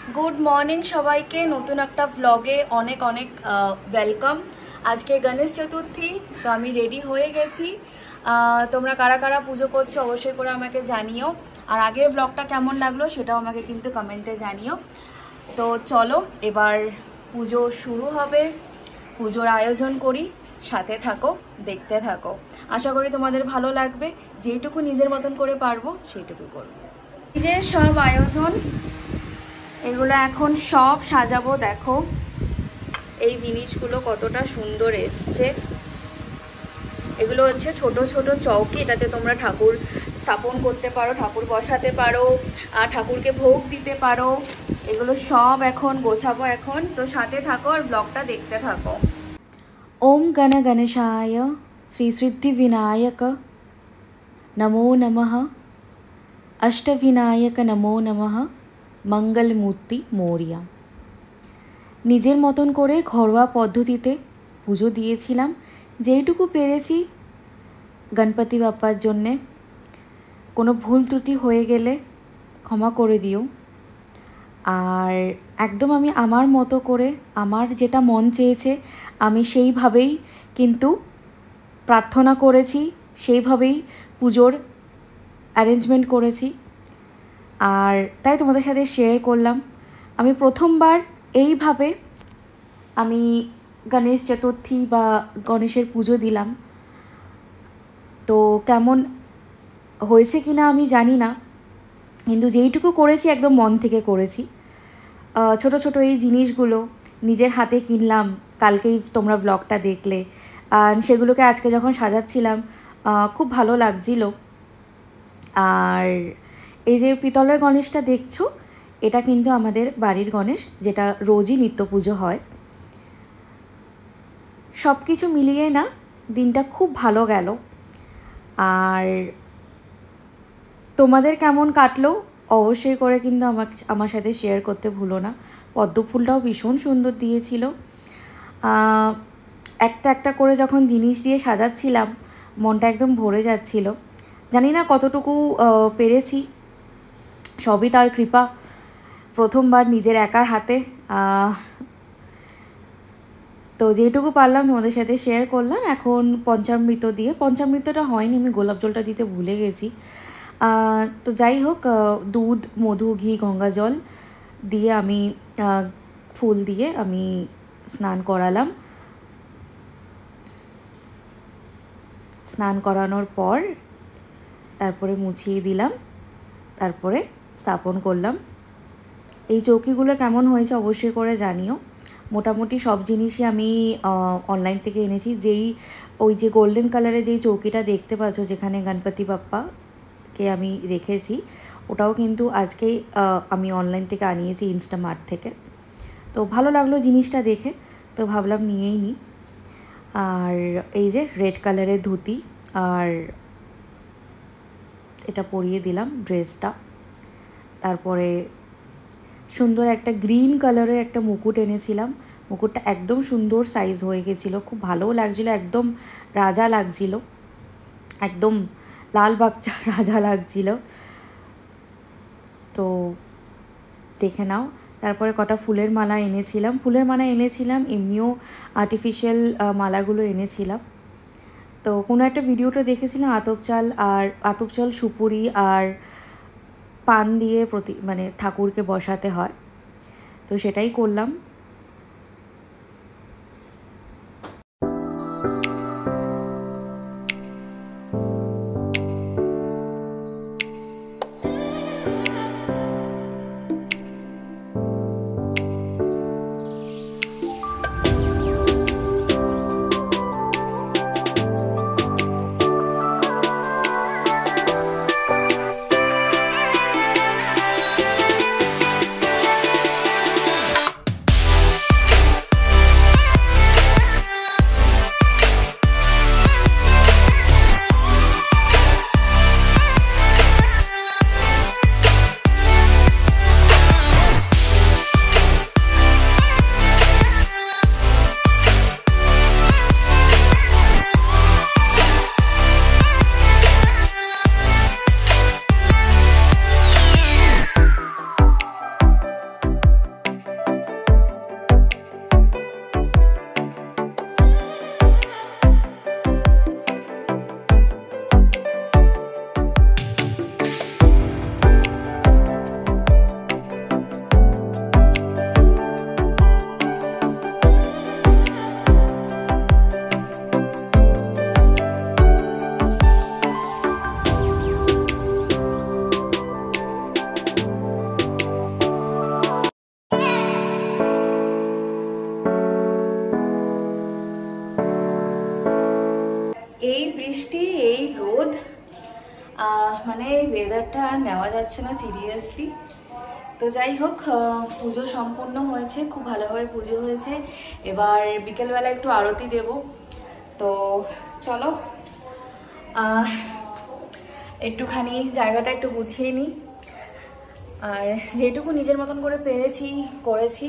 Good morning सबाइके नतून एकटा व्लगे अनेक अनेक वेलकम। आज के गणेश चतुर्थी तो आमी रेडी होये गेছি। তোমরা কারা কারা পুজো করছো অবশ্যই করে আমাকে জানিও, আর আগের ব্লগটা কেমন লাগলো সেটাও আমাকে কিন্তু কমেন্টে জানিও। তো চলো এবার পুজো শুরু হবে, পুজোর আয়োজন করি, সাথে থাকো, দেখতে থাকো। আশা করি তোমাদের ভালো লাগবে, যেটুকু নিজের মতন করে পারবো সেইটুকু করবো। এই যে সব আয়োজন, এগুলো এখন সব সাজাবো। দেখো এই জিনিসগুলো কতটা সুন্দর এসছে। এগুলো হচ্ছে ছোট ছোট চৌকি, এটাতে তোমরা ঠাকুর স্থাপন করতে পারো, ঠাকুর বসাতে পারো, আর ঠাকুরকে ভোগ দিতে পারো। এগুলো সব এখন গোছাবো এখন, তো সাথে থাকো আর ব্লগটা দেখতে থাকো। ওম গণ গণেশায় শ্রী সিদ্ধি বিনায়ক নমো নমঃ, অষ্টবিনায়ক নমো নমঃ, মঙ্গলমূর্তি মোরিয়া। নিজের মতন করে ঘরোয়া পদ্ধতিতে পুজো দিয়েছিলাম, যেইটুকু পেরেছি গণপতি বাপ্পার জন্যে। কোনো ভুল ত্রুটি হয়ে গেলে ক্ষমা করে দিও। আর একদম আমি আমার মতো করে, আমার যেটা মন চেয়েছে আমি সেইভাবেই কিন্তু প্রার্থনা করেছি, সেইভাবেই পুজোর অ্যারেঞ্জমেন্ট করেছি। আর তাই তোমাদের সাথে শেয়ার করলাম। আমি প্রথমবার এইভাবে আমি গণেশ চতুর্থী বা গণেশের পুজো দিলাম। তো কেমন হয়েছে কি না আমি জানি না, কিন্তু যেইটুকু করেছি একদম মন থেকে করেছি। ছোট ছোট এই জিনিসগুলো নিজের হাতে কিনলাম, কালকেই তোমরা ব্লগটা দেখলে। সেগুলোকে আজকে যখন সাজাচ্ছিলাম খুব ভালো লাগছিল। আর এই যে পিতলের গণেশটা দেখছো, এটা কিন্তু আমাদের বাড়ির গণেশ, যেটা রোজই নিত্য পুজো হয়। সব কিছু মিলিয়ে না দিনটা খুব ভালো গেল। আর তোমাদের কেমন কাটলো অবশ্যই করে কিন্তু আমার সাথে শেয়ার করতে ভুলো না। পদ্ম ফুলটাও ভীষণ সুন্দর দিয়েছিল। একটা একটা করে যখন জিনিস দিয়ে সাজাচ্ছিলাম মনটা একদম ভরে যাচ্ছিল। জানি না কতটুকু পেরেছি, সবই তার কৃপা। প্রথমবার নিজের একার হাতে, তো যেটুকু পারলাম তোমাদের সাথে শেয়ার করলাম। এখন পঞ্চামৃত দিয়ে, পঞ্চামৃতটা হয়নি, আমি গোলাপ জলটা দিতে ভুলে গেছি। তো যাই হোক, দুধ, মধু, ঘি, গঙ্গা জল দিয়ে আমি ফুল দিয়ে আমি স্নান করালাম। স্নান করানোর পর তারপরে মুছিয়ে দিলাম, তারপরে স্থাপন করলাম। এই চৌকিগুলো কেমন হয়েছে অবশ্যই করে জানিও। মোটামুটি সব জিনিসই আমি অনলাইন থেকে এনেছি। ওই যে গোল্ডেন কালারের যেই চৌকিটা দেখতে পাচ্ছ, যেখানে গণপতি বাপ্পাকে আমি রেখেছি, ওটাও কিন্তু আজকেই আমি অনলাইন থেকে আনিয়েছি, ইনস্টামার্ট থেকে। তো ভালো লাগলো জিনিসটা দেখে, তো ভাবলাম নিয়েই নিই। আর এই যে রেড কালারের ধুতি, আর এটা পরিয়ে দিলাম ড্রেসটা। তারপরে সুন্দর একটা গ্রিন কালারের একটা মুকুট এনেছিলাম। মুকুটটা একদম সুন্দর সাইজ হয়ে গেছিলো, খুব ভালোও লাগছিলো, একদম রাজা লাগছিল, একদম লাল বাচ্চা রাজা লাগছিল। তো দেখে নাও। তারপরে কটা ফুলের মালা এনেছিলাম, এমনিও আর্টিফিশিয়াল মালাগুলো এনেছিলাম। তো কোনো একটা ভিডিওটা দেখেছিলাম আতপ চাল, সুপুরি আর পান দিয়ে মানে ঠাকুরকে বসাতে হয়, তো সেটাই করলাম। মানে ওয়েদারটা আর নেওয়া যাচ্ছে না সিরিয়াসলি। তো যাই হোক, পুজো সম্পূর্ণ হয়েছে, খুব ভালোভাবে পুজো হয়েছে। এবার বিকেলবেলা একটু আরতি দেব। তো চলো একটুখানি জায়গাটা একটু গুছিয়ে নিই। আর যেটুকু নিজের মতন করে পেরেছি করেছি।